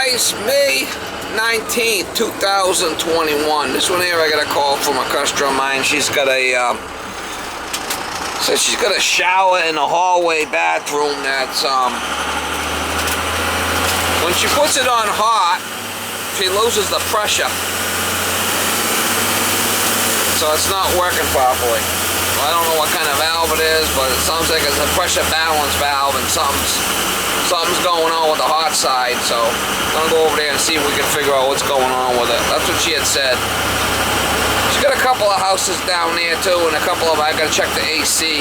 guys, May 19th, 2021. This one here, I got a call from a customer of mine. She's got a, says she's got a shower in the hallway bathroom that's, when she puts it on hot, she loses the pressure. So it's not working properly. I don't know what kind of valve it is, but it sounds like it's a pressure balance valve, and something's going on with the hot side. So I'm gonna go over there and see if we can figure out what's going on with it. That's what she had said. She's got a couple of houses down there too, and a couple of, I gotta check the AC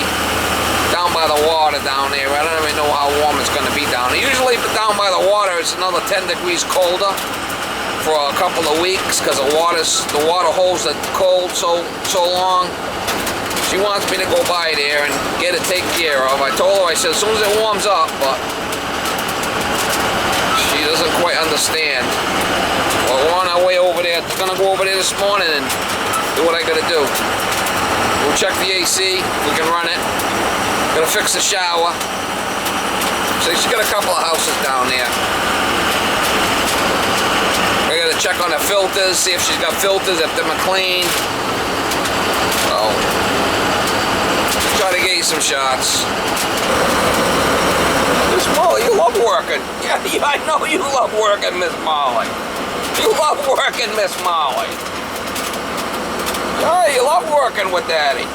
down by the water down there. I don't even know how warm it's gonna be down there. Usually down by the water it's another 10 degrees colder for a couple of weeks, because the water holds it cold so long. She wants me to go by there and get it taken care of. I told her, I said, as soon as it warms up, but she doesn't quite understand. Well, we're on our way over there. I'm gonna go over there this morning and do what I gotta do. We'll check the AC, we can run it. Gonna fix the shower. So she's got a couple of houses down there. I gotta check on the filters, see if she's got filters, if they're clean. So try to get you some shots. Miss Molly, you love working. Yeah, I know you love working, Miss Molly. You love working, Miss Molly. Yeah, you love working with Daddy.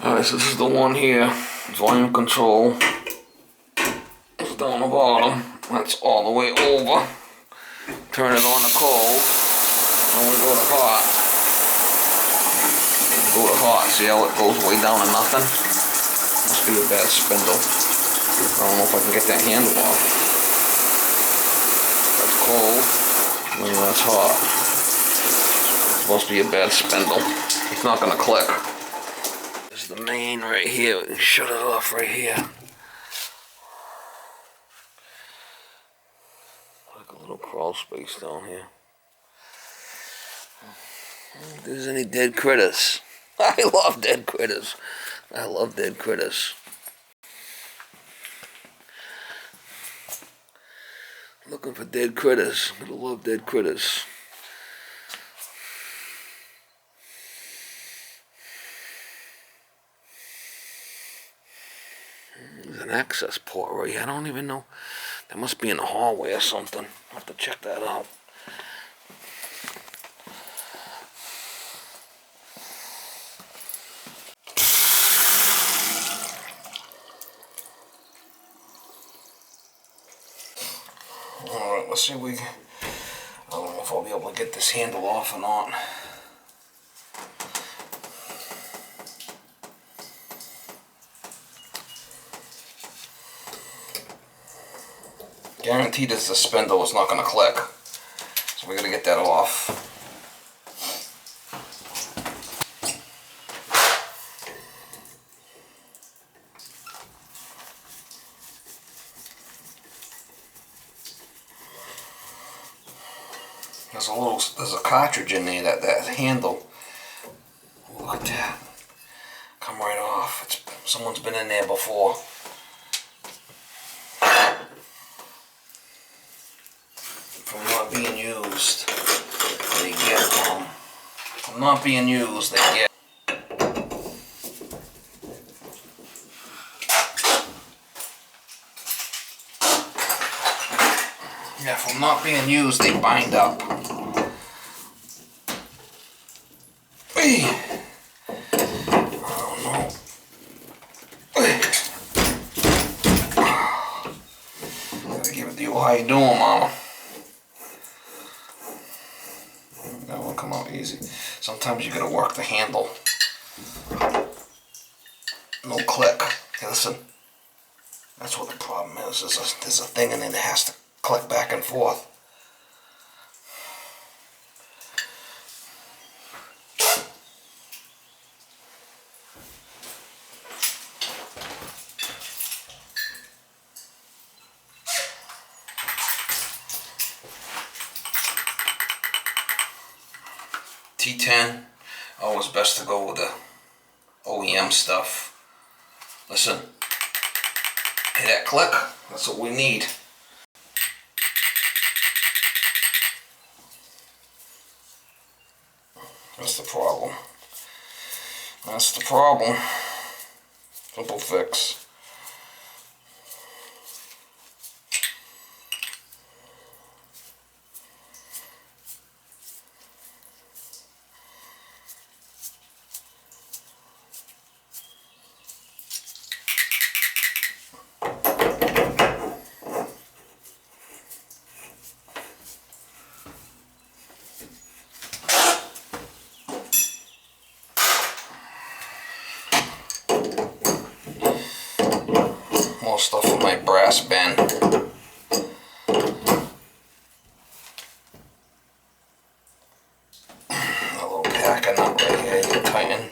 Alright, so this is the one here. Volume control. It's down the bottom. That's all the way over. Turn it on to cold. And we go to hot. Go to hot, see how it goes way down to nothing? Must be a bad spindle. I don't know if I can get that handle off. That's cold, and that's hot. It's supposed to be a bad spindle. It's not gonna click. This is the main right here. We can shut it off right here. Like a little crawl space down here. If there's any dead critters. I love dead critters. I love dead critters. Looking for dead critters. I'm gonna love dead critters. There's an access port right here. I don't even know. That must be in the hallway or something. I'll have to check that out. Alright, let's see if I don't know if I'll be able to get this handle off or not. Guaranteed it's the spindle, it's not going to click. So we got to get that off. There's a cartridge in there, that handle. Look at that. Come right off. Someone's been in there before. From not being used, they get from not being used, they get. Yeah, from not being used, they bind up. Hey. I don't know. Hey. Gotta give it to you. How you doing, Mama? That won't come out easy. Sometimes you gotta work the handle. No click. Hey, listen. That's what the problem is. There's a thing in there that has to click back and forth. T10, always best to go with the OEM stuff. Listen, hey, that click, that's what we need. That's the problem. That's the problem. Simple fix. More stuff in my brass bin. A little pack of nut right here you can tighten.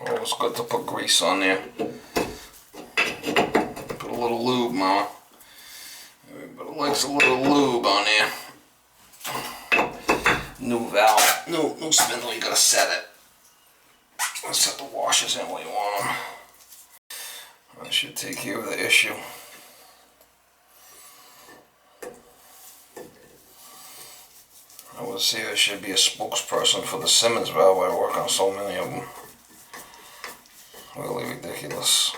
Always good to put grease on there. Put a little lube, Mama. Everybody likes a little lube on there. New valve, new spindle, you gotta set it. Let's set the washers in where you want them. That should take care of the issue. I would say there should be a spokesperson for the Symmons valve. I work on so many of them. Really ridiculous.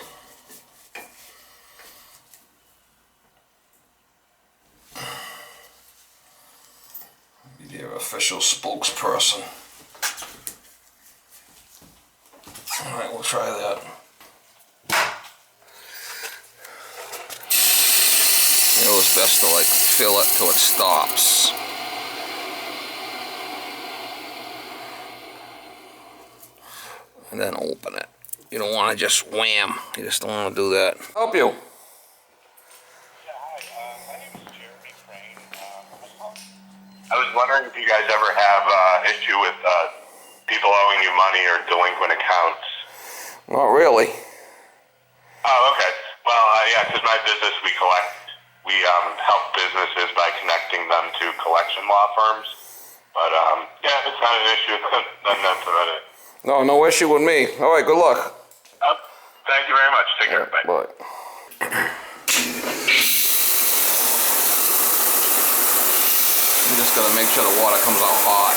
Be their official spokesperson. Alright, we'll try that. It was best to like fill it till it stops. And then open it. You don't want to just wham. You just don't want to do that. Help you. I was wondering if you guys ever have issue with people owing you money or delinquent accounts. Not really. Oh, okay. Well, yeah, because my business, we help businesses by connecting them to collection law firms. But yeah, if it's not an issue, then that's about it. No, no issue with me. All right, good luck. Thank you very much. Take care. Bye. Bye. You just gotta make sure the water comes out hot.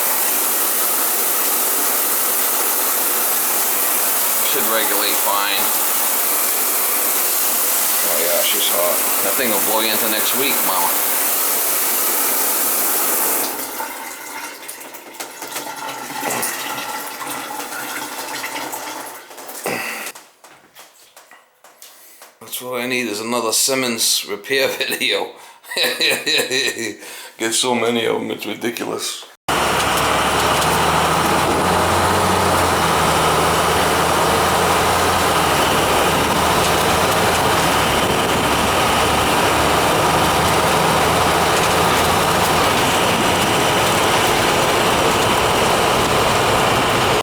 Should regulate fine. Oh yeah, she's hot. That thing will blow you into next week, Mama. That's what I need is another Symmons repair video. Get so many of them, it's ridiculous.